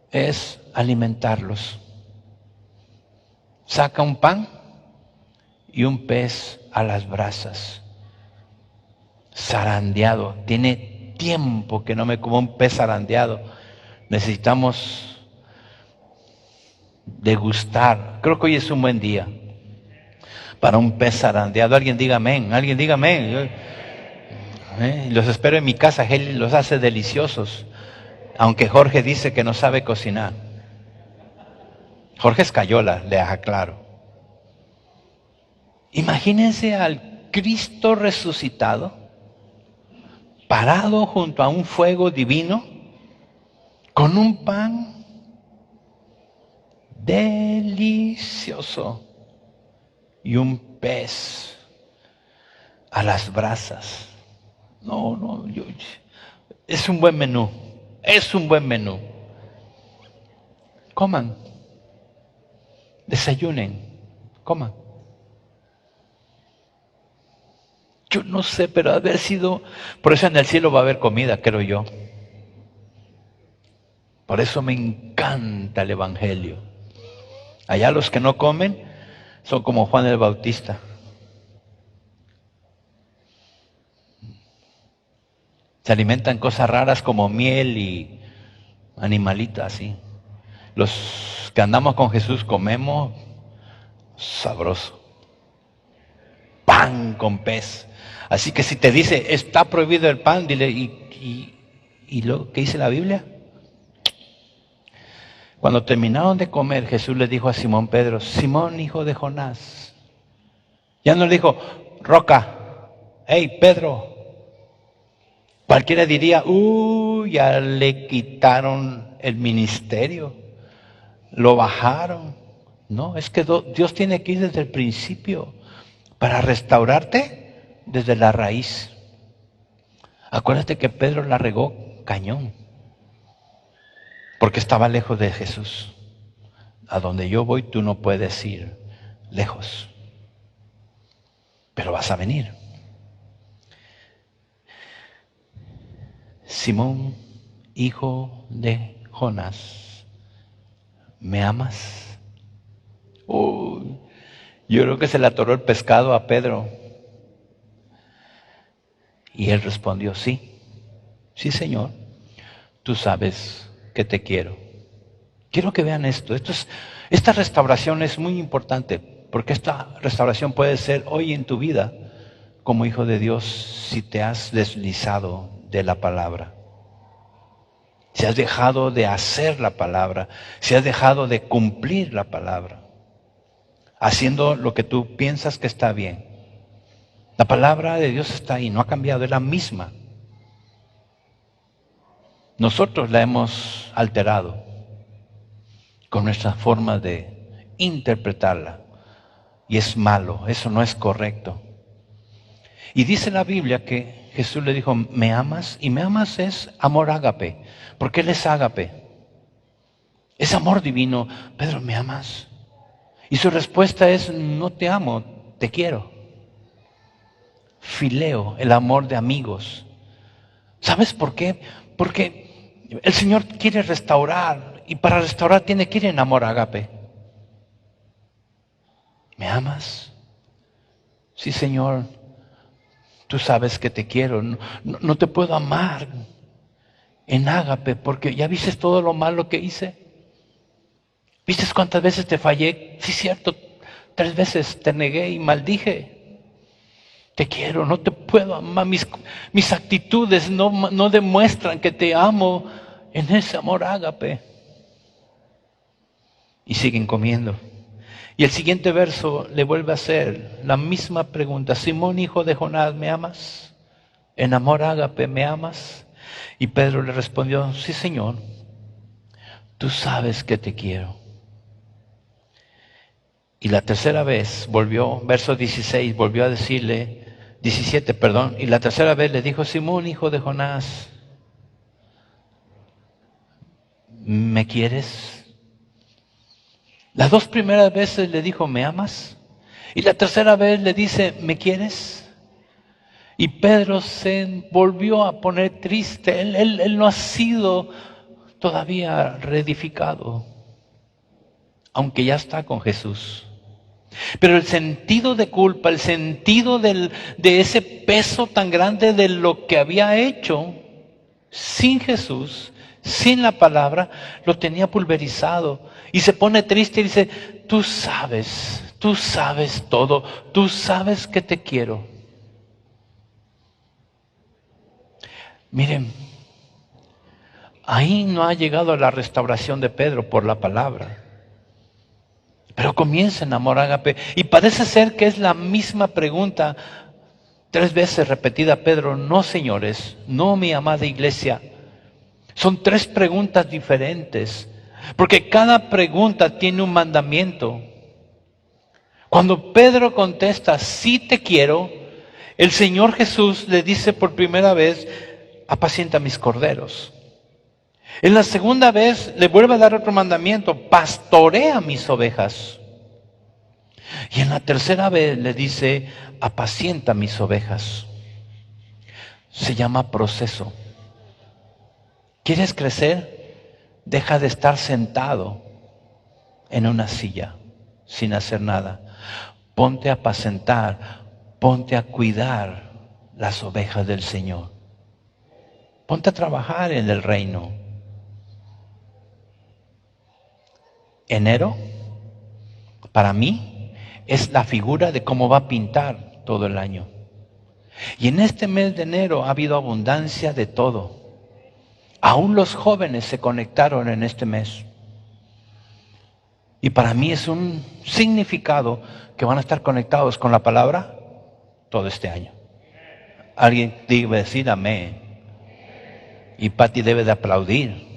es alimentarlos. Saca un pan y un pez a las brasas, zarandeado. Tiene tiempo que no me como un pez zarandeado. Necesitamos degustar. Creo que hoy es un buen día para un pez zarandeado. Alguien diga amén, alguien diga amén. Los espero en mi casa, él los hace deliciosos. Aunque Jorge dice que no sabe cocinar. Jorge Escayola, le aclaro. Imagínense al Cristo resucitado, parado junto a un fuego divino, con un pan delicioso y un pez a las brasas. Es un buen menú, es un buen menú. Coman, desayunen, coman. Yo no sé, pero haber sido, por eso en el cielo va a haber comida, creo yo. Por eso me encanta el Evangelio. Allá los que no comen son como Juan el Bautista. Se alimentan cosas raras como miel y animalitas así. Los que andamos con Jesús comemos sabroso. Pan con pez. Así que si te dice, está prohibido el pan, dile, ¿y lo que dice la Biblia? Cuando terminaron de comer, Jesús le dijo a Simón Pedro, Simón, hijo de Jonás. Ya no le dijo, Roca, hey, Pedro. Cualquiera diría, ya le quitaron el ministerio, lo bajaron. No, es que Dios tiene que ir desde el principio para restaurarte. Desde la raíz. Acuérdate que Pedro la regó cañón. Porque estaba lejos de Jesús. A donde yo voy tú no puedes ir lejos. Pero vas a venir. Simón, hijo de Jonás, ¿me amas? Yo creo que se le atoró el pescado a Pedro. Y él respondió, sí, Señor, tú sabes que te quiero. Quiero que vean esto. Esta restauración es muy importante, porque esta restauración puede ser hoy en tu vida, como hijo de Dios, si te has deslizado de la palabra. Si has dejado de hacer la palabra, si has dejado de cumplir la palabra, haciendo lo que tú piensas que está bien. La palabra de Dios está ahí, no ha cambiado, es la misma. Nosotros la hemos alterado con nuestra forma de interpretarla. Y es malo, eso no es correcto. Y dice la Biblia que Jesús le dijo, ¿me amas? Y me amas es amor ágape, porque Él es ágape. Es amor divino. Pedro, ¿me amas? Y su respuesta es, no te amo, te quiero. Fileo, el amor de amigos. ¿Sabes por qué? Porque el Señor quiere restaurar, y para restaurar tiene que ir en amor ágape. ¿Me amas? Sí, Señor, tú sabes que te quiero. No te puedo amar en ágape porque ya viste todo lo malo que hice. ¿Viste cuántas veces te fallé? Sí, cierto, 3 veces te negué y maldije. Te quiero, no te puedo amar. Mis actitudes no demuestran que te amo en ese amor ágape. Y siguen comiendo. Y el siguiente verso le vuelve a hacer la misma pregunta. Simón, hijo de Jonás, ¿me amas? En amor ágape, ¿me amas? Y Pedro le respondió, sí, Señor, tú sabes que te quiero. Y la tercera vez volvió, verso 16, volvió a decirle, 17, perdón, y la tercera vez le dijo, Simón, hijo de Jonás, ¿me quieres? Las 2 primeras veces le dijo, ¿me amas? Y la tercera vez le dice, ¿me quieres? Y Pedro se volvió a poner triste. Él no ha sido todavía reedificado, aunque ya está con Jesús. Pero el sentido de culpa, el sentido de ese peso tan grande de lo que había hecho sin Jesús, sin la palabra, lo tenía pulverizado. Y se pone triste y dice, tú sabes todo, tú sabes que te quiero. Miren, ahí no ha llegado la restauración de Pedro por la palabra. Pero comienza en amor ágape. Y parece ser que es la misma pregunta 3 veces repetida. Pedro, no, señores, no, mi amada iglesia. Son 3 preguntas diferentes. Porque cada pregunta tiene un mandamiento. Cuando Pedro contesta, sí te quiero, el Señor Jesús le dice por primera vez, apacienta mis corderos. En la segunda vez le vuelve a dar otro mandamiento, pastorea mis ovejas. Y en la tercera vez le dice, apacienta mis ovejas. Se llama proceso. ¿Quieres crecer? Deja de estar sentado en una silla sin hacer nada. Ponte a apacentar, ponte a cuidar las ovejas del Señor. Ponte a trabajar en el reino. Enero, para mí, es la figura de cómo va a pintar todo el año. Y en este mes de enero ha habido abundancia de todo. Aún los jóvenes se conectaron en este mes. Y para mí es un significado que van a estar conectados con la palabra todo este año. Alguien debe decir amén. Y Pati debe de aplaudir.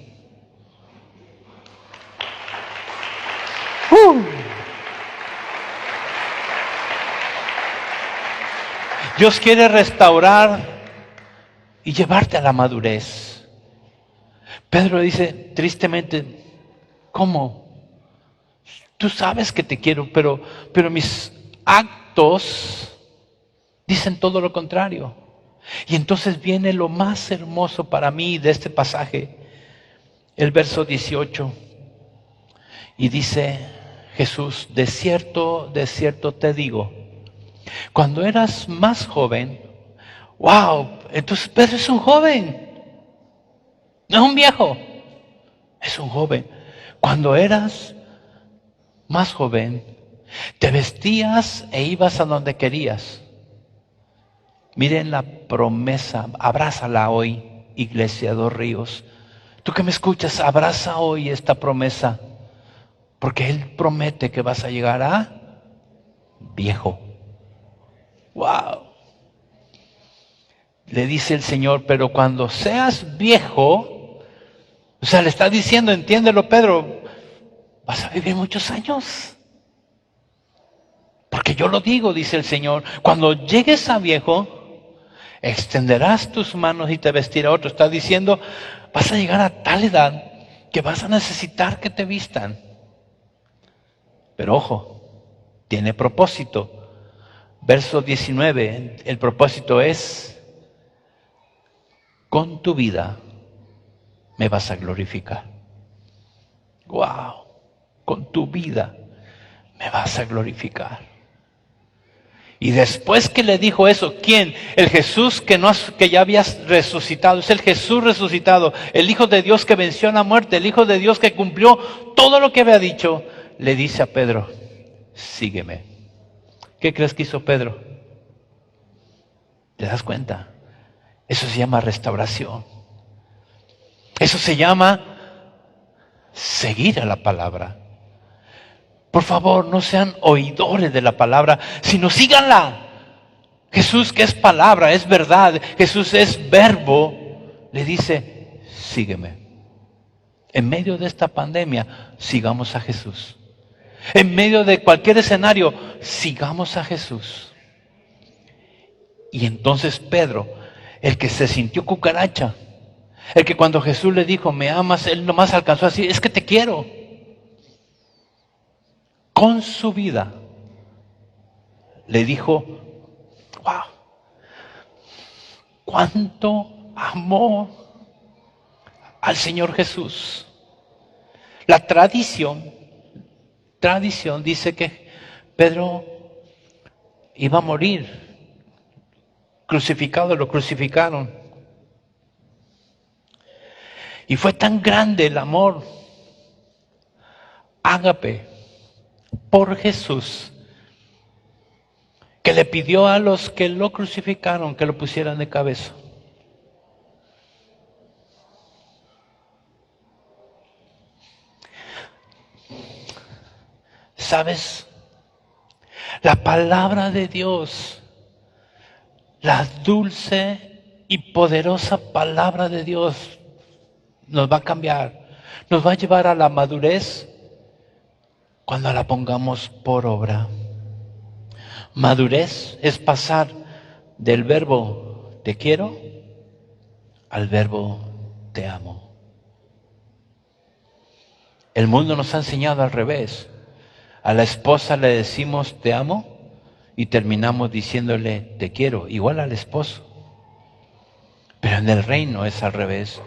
Dios quiere restaurar y llevarte a la madurez. Pedro dice tristemente, ¿cómo? Tú sabes que te quiero, pero mis actos dicen todo lo contrario. Y entonces viene lo más hermoso para mí de este pasaje, el verso 18. Y dice Jesús, de cierto te digo, cuando eras más joven, wow, entonces Pedro es un joven, no es un viejo, es un joven. Cuando eras más joven, te vestías e ibas a donde querías. Miren la promesa, abrázala hoy, Iglesia Dos Ríos. Tú que me escuchas, abraza hoy esta promesa, porque Él promete que vas a llegar a viejo. ¡Wow! le dice el Señor, pero cuando seas viejo, o sea, le está diciendo, entiéndelo Pedro, vas a vivir muchos años. Porque yo lo digo, dice el Señor, cuando llegues a viejo, extenderás tus manos y te vestirá otro. Está diciendo, vas a llegar a tal edad que vas a necesitar que te vistan. Pero ojo, tiene propósito. Verso 19, el propósito es, con tu vida me vas a glorificar. ¡Wow! Con tu vida me vas a glorificar. Y después que le dijo eso, ¿quién? El Jesús que ya había resucitado. Es el Jesús resucitado. El Hijo de Dios que venció a la muerte. El Hijo de Dios que cumplió todo lo que había dicho. Le dice a Pedro, sígueme. ¿Qué crees que hizo Pedro? ¿Te das cuenta? Eso se llama restauración. Eso se llama seguir a la palabra. Por favor, no sean oidores de la palabra, sino síganla. Jesús, que es palabra, es verdad, Jesús es verbo, le dice, sígueme. En medio de esta pandemia, sigamos a Jesús. En medio de cualquier escenario, sigamos a Jesús. Y entonces Pedro, el que se sintió cucaracha, el que cuando Jesús le dijo, ¿me amas?, él nomás alcanzó a decir, es que te quiero. Con su vida le dijo, wow, cuánto amó al Señor Jesús. La tradición dice que Pedro iba a morir crucificado, lo crucificaron. Y fue tan grande el amor ágape por Jesús, que le pidió a los que lo crucificaron que lo pusieran de cabeza. ¿Sabes? La palabra de Dios, la dulce y poderosa palabra de Dios, nos va a cambiar, nos va a llevar a la madurez cuando la pongamos por obra. Madurez es pasar del verbo te quiero al verbo te amo. El mundo nos ha enseñado al revés. A la esposa le decimos te amo y terminamos diciéndole te quiero, igual al esposo. Pero en el reino es al revés.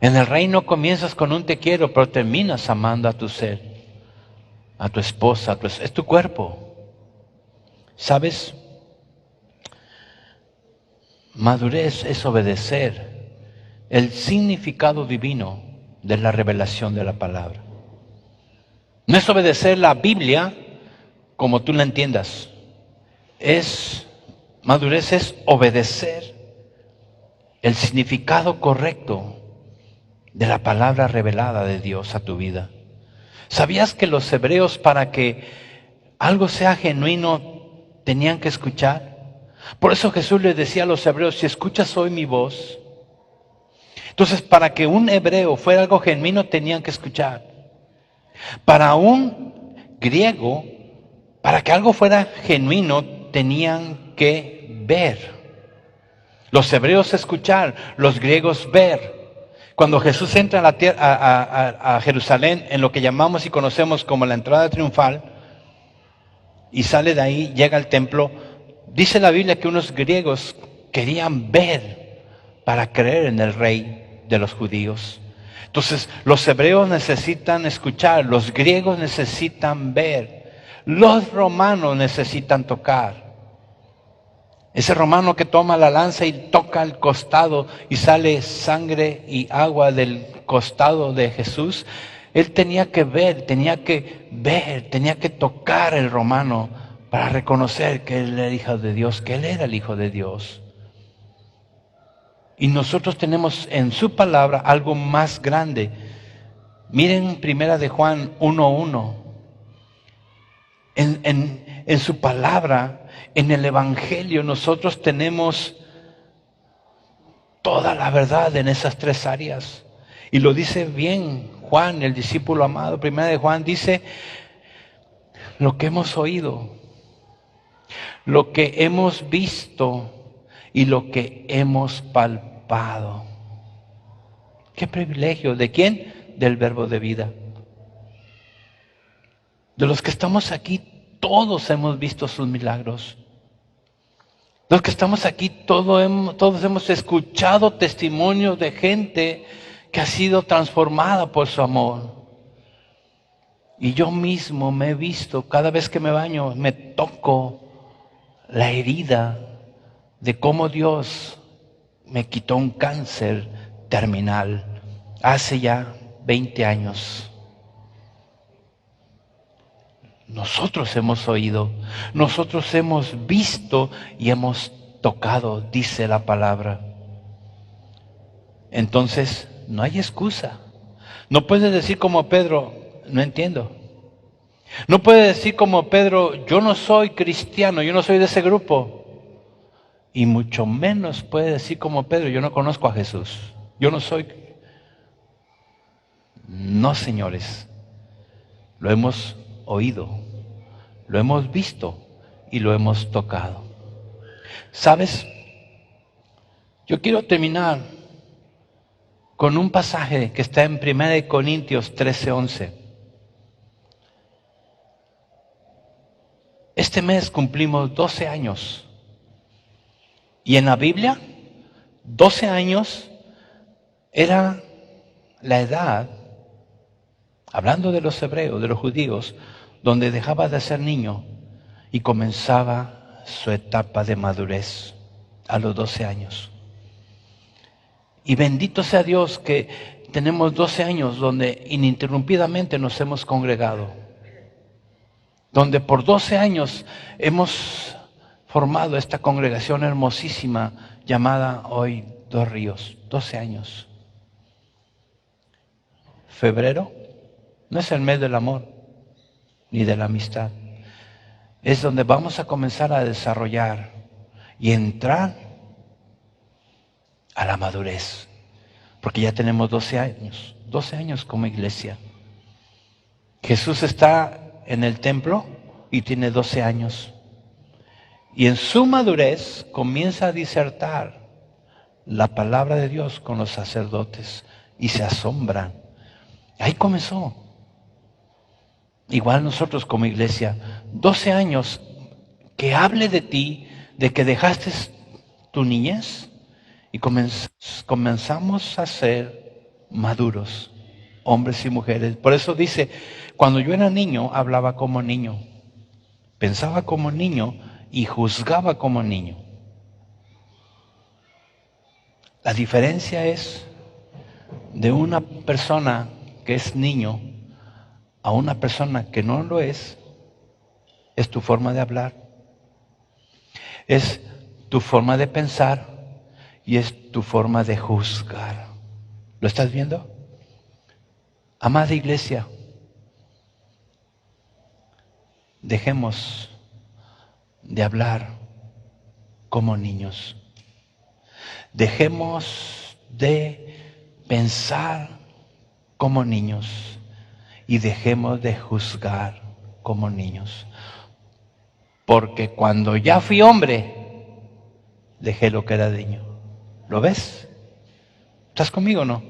En el reino comienzas con un te quiero, pero terminas amando a tu ser, a tu esposa, es tu cuerpo. ¿Sabes? Madurez es obedecer el significado divino de la revelación de la palabra. No es obedecer la Biblia como tú la entiendas. Madurez es obedecer el significado correcto de la palabra revelada de Dios a tu vida. ¿Sabías que los hebreos, para que algo sea genuino, tenían que escuchar? Por eso Jesús les decía a los hebreos, si escuchas hoy mi voz. Entonces, para que un hebreo fuera algo genuino, tenían que escuchar. Para un griego, para que algo fuera genuino, tenían que ver. Los hebreos escuchar, los griegos ver. Cuando Jesús entra a Jerusalén, en lo que llamamos y conocemos como la entrada triunfal, y sale de ahí, llega al templo, dice la Biblia que unos griegos querían ver para creer en el rey de los judíos. Entonces, los hebreos necesitan escuchar, los griegos necesitan ver, los romanos necesitan tocar. Ese romano que toma la lanza y toca el costado y sale sangre y agua del costado de Jesús, él tenía que tenía que tocar el romano para reconocer que él era hijo de Dios, que él era el Hijo de Dios. Y nosotros tenemos en su palabra algo más grande. Miren Primera de Juan 1:1. En su palabra, en el Evangelio, nosotros tenemos toda la verdad en esas tres áreas. Y lo dice bien Juan, el discípulo amado. Primera de Juan dice, lo que hemos oído, lo que hemos visto y lo que hemos palpado. ¡Qué privilegio! ¿De quién? Del Verbo de vida. De los que estamos aquí, todos hemos visto sus milagros. Los que estamos aquí, todos hemos escuchado testimonios de gente que ha sido transformada por su amor. Y yo mismo me he visto, cada vez que me baño, me toco la herida de cómo Dios me quitó un cáncer terminal hace ya 20 años. Nosotros hemos oído, nosotros hemos visto y hemos tocado, dice la palabra. Entonces, no hay excusa. No puedes decir como Pedro, no entiendo. No puedes decir como Pedro, yo no soy cristiano, yo no soy de ese grupo. Y mucho menos puedes decir como Pedro, yo no conozco a Jesús. Yo no soy. No, señores. Lo hemos oído, lo hemos visto y lo hemos tocado. ¿Sabes? Yo quiero terminar con un pasaje que está en 1 Corintios 13:11. Este mes cumplimos 12 años. Y en la Biblia, 12 años era la edad, hablando de los hebreos, de los judíos, donde dejaba de ser niño y comenzaba su etapa de madurez a los 12 años. Y bendito sea Dios que tenemos 12 años donde ininterrumpidamente nos hemos congregado. Donde por 12 años hemos formado esta congregación hermosísima llamada hoy Dos Ríos. 12 años. Febrero no es el mes del amor ni de la amistad. Es donde vamos a comenzar a desarrollar y entrar a la madurez. Porque ya tenemos 12 años como iglesia. Jesús está en el templo y tiene 12 años. Y en su madurez comienza a disertar la palabra de Dios con los sacerdotes y se asombran. Ahí comenzó. Igual nosotros como iglesia, 12 años, que hable de ti, de que dejaste tu niñez y comenzamos a ser maduros, hombres y mujeres. Por eso dice, cuando yo era niño, hablaba como niño, pensaba como niño y juzgaba como niño. La diferencia es de una persona que es niño a una persona que no lo es tu forma de hablar, es tu forma de pensar y es tu forma de juzgar. ¿Lo estás viendo? Amada iglesia, dejemos de hablar como niños. Dejemos de pensar como niños y dejemos de juzgar como niños. Porque cuando ya fui hombre, dejé lo que era de niño. ¿Lo ves? ¿Estás conmigo o no?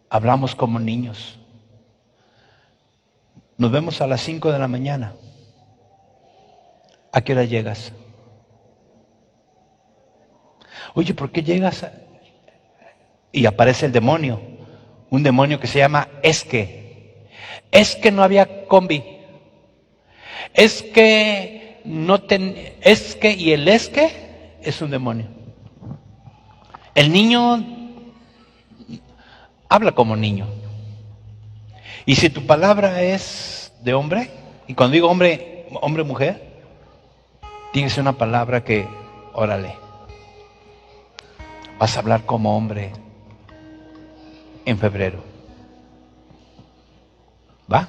Hablamos como niños. Nos vemos a las 5 de la mañana. ¿A qué hora llegas? Oye, ¿por qué llegas? Y aparece el demonio. Un demonio que se llama Esque. Es que no había combi. Es que no es que y el Esque es un demonio. El niño habla como niño. Y si tu palabra es de hombre, y cuando digo hombre, mujer, tiene que ser una palabra que, órale, vas a hablar como hombre en febrero. ¿Va?